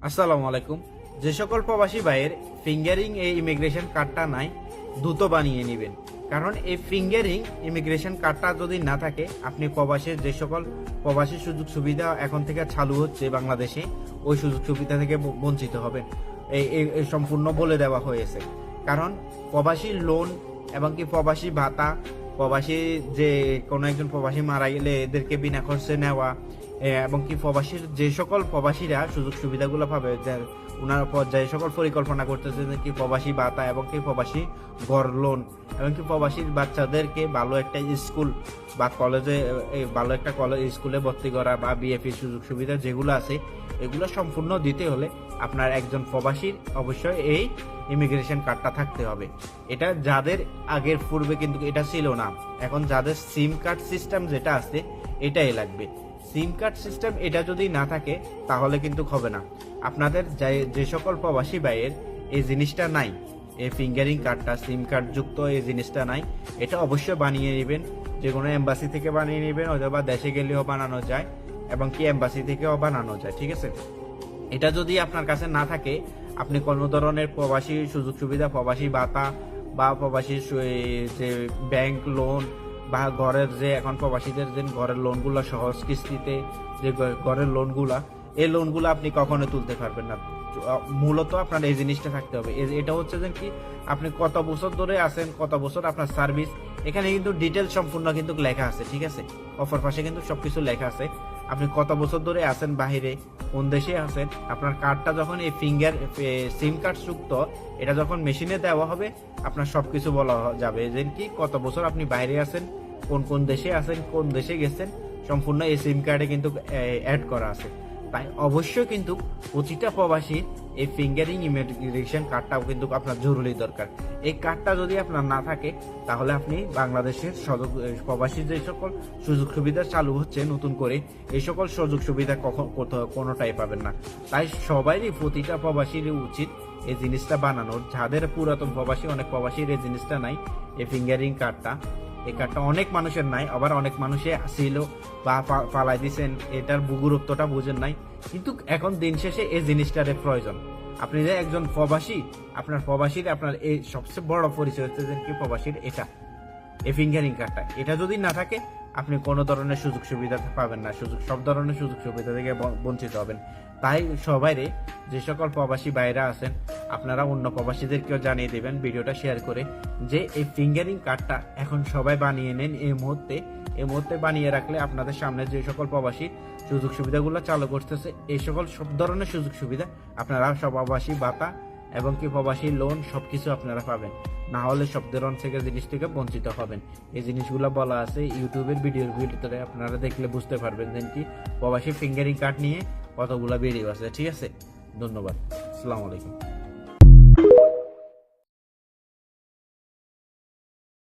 আসসালামু আলাইকুম। যে সকল প্রবাসী ভাইয়ের ফিঙ্গারিং এই ইমিগ্রেশন কার্ডটা নাই, দ্রুত বানিয়ে নেবেন। কারণ এই ফিঙ্গারিং ইমিগ্রেশন কার্ডটা যদি না থাকে, আপনি প্রবাসের যে সকল প্রবাসী সুযোগ সুবিধা এখন থেকে চালু হচ্ছে বাংলাদেশে, ওই সুযোগ সুবিধা থেকে বঞ্চিত হবেন। এই সম্পূর্ণ বলে দেওয়া হয়েছে। কারণ প্রবাসী লোন এবং কি প্রবাসী ভাতা, প্রবাসী যে কোনো একজন প্রবাসী মারা গেলে এদেরকে বিনা খরচে নেওয়া, এবং কি প্রবাসীর যে সকল প্রবাসীরা সুযোগ সুবিধাগুলো পাবে, ওনার যে সকল পরিকল্পনা করতেছে কি প্রবাসী ভাতা এবং কি প্রবাসী ঘর লোন এবং কি প্রবাসীর বাচ্চাদেরকে ভালো একটা স্কুল বা কলেজে, ভালো একটা কলেজ স্কুলে ভর্তি করা বা বিএফি সুযোগ সুবিধা যেগুলো আছে, এগুলো সম্পূর্ণ দিতে হলে আপনার একজন প্রবাসীর অবশ্যই এই ইমিগ্রেশন কার্ডটা থাকতে হবে। এটা যাদের আগের পূর্বে কিন্তু এটা ছিল না, এখন যাদের সিম কার্ড সিস্টেম যেটা আছে এটাই লাগবে। সিম কার্ড সিস্টেম এটা যদি না থাকে তাহলে কিন্তু হবে না। আপনাদের যে সকল প্রবাসী ভাইয়ের এই জিনিসটা নাই, এই ফিঙ্গারিং কার্ডটা সিম কার্ড যুক্ত এই জিনিসটা নাই, এটা অবশ্যই বানিয়ে নেবেন। যে কোনো এম্বাসি থেকে বানিয়ে নেবেন, অথবা দেশে গেলেও বানানো যায় এবং কি এম্বাসি থেকেও বানানো যায়, ঠিক আছে। এটা যদি আপনার কাছে না থাকে, আপনি কোনো ধরনের প্রবাসী সুযোগ সুবিধা, প্রবাসী ভাতা বা প্রবাসী যে ব্যাংক লোন বা ঘরের যে এখন প্রবাসীদের যে ঘরের লোনগুলো সহজ কিস্তিতে যে ঘরের লোনগুলা, এই লোনগুলো আপনি কখনো তুলতে পারবেন না। মূলত আপনার এই জিনিসটা থাকতে হবে। এটা হচ্ছে যে কি আপনি কত বছর ধরে আছেন, কত বছর আপনার সার্ভিস, এখানে কিন্তু ডিটেলস সম্পূর্ণ কিন্তু লেখা আছে, ঠিক আছে। অফার পাশে কিন্তু সবকিছু লেখা আছে। আপনি কত বছর ধরে আছেন বাহিরে, কোন দেশে আছেন, আপনার কার্ডটা যখন এই সিম কার্ড যুক্ত, এটা যখন মেশিনে দেওয়া হবে, আপনার সবকিছু বলা যাবে যে কি কত বছর আপনি বাইরে আছেন, কোন কোন দেশে আছেন, কোন দেশে গেছেন, সম্পূর্ণ এই সিম কার্ডে কিন্তু অ্যাড করা আছে। তাই অবশ্যই কিন্তু প্রতিটা প্রবাসী এই ফিঙ্গারিং ইমিগ্রেশন কার্ডটাও কিন্তু আপনার জরুরি দরকার। এই কার্ডটা যদি আপনার না থাকে, তাহলে আপনি বাংলাদেশের প্রবাসী যে সকল সুযোগ সুবিধা চালু হচ্ছে নতুন করে, এই সকল সুযোগ সুবিধা কোনোটাই পাবেন না। তাই সবারই, প্রতিটা প্রবাসীর উচিত এই জিনিসটা বানানোর। যাদের পুরাতন প্রবাসী, অনেক প্রবাসীর এই জিনিসটা নাই, এই ফিঙ্গারিং কার্ডটা, এই কার্ডটা অনেক মানুষের নাই, আবার অনেক মানুষে ছিল বা পালাই দিচ্ছেন, এটার গুরুত্বটা বুঝেন নাই। কিন্তু এখন দিন শেষে এই জিনিসটার প্রয়োজন। আপনি যে একজন প্রবাসী, আপনার প্রবাসীর আপনার এই সবচেয়ে বড় পরিচয় হচ্ছে যে কি প্রবাসীর এটা, এই ফিঙ্গারিং কার্ডটা। এটা যদি না থাকে, আপনি কোনো ধরনের সুযোগ সুবিধা পাবেন না, সব ধরনের সুযোগ সুবিধা থেকে বঞ্চিত হবেন। তাই সবাইরে, যে সকল প্রবাসী বাইরা আছেন, আপনারা অন্য প্রবাসীদেরকেও জানিয়ে দেবেন ভিডিওটা শেয়ার করে, যে এই ফিঙ্গারিং কার্ডটা এখন সবাই বানিয়ে নেন এই মুহূর্তে বানিয়ে রাখলে আপনাদের সামনে যে সকল প্রবাসী সুযোগ সুবিধাগুলো চালু করতেছে, এই সকল সব ধরনের সুযোগ সুবিধা আপনারা সব প্রবাসী ভাতা এবং কি প্রবাসী লোন সবকিছু আপনারা পাবেন। না হলে সব ধরনের থেকে জিনিস থেকে বঞ্চিত হবেন। এই জিনিসগুলো বলা আছে ইউটিউবের ভিডিওর ভিতরে, আপনারা দেখলে বুঝতে পারবেন যে কি প্রবাসী ফিঙ্গারিং কার্ড নিয়ে কতগুলা ভিডিও আছে, ঠিক আছে। ধন্যবাদ, আসসালামু আলাইকুম।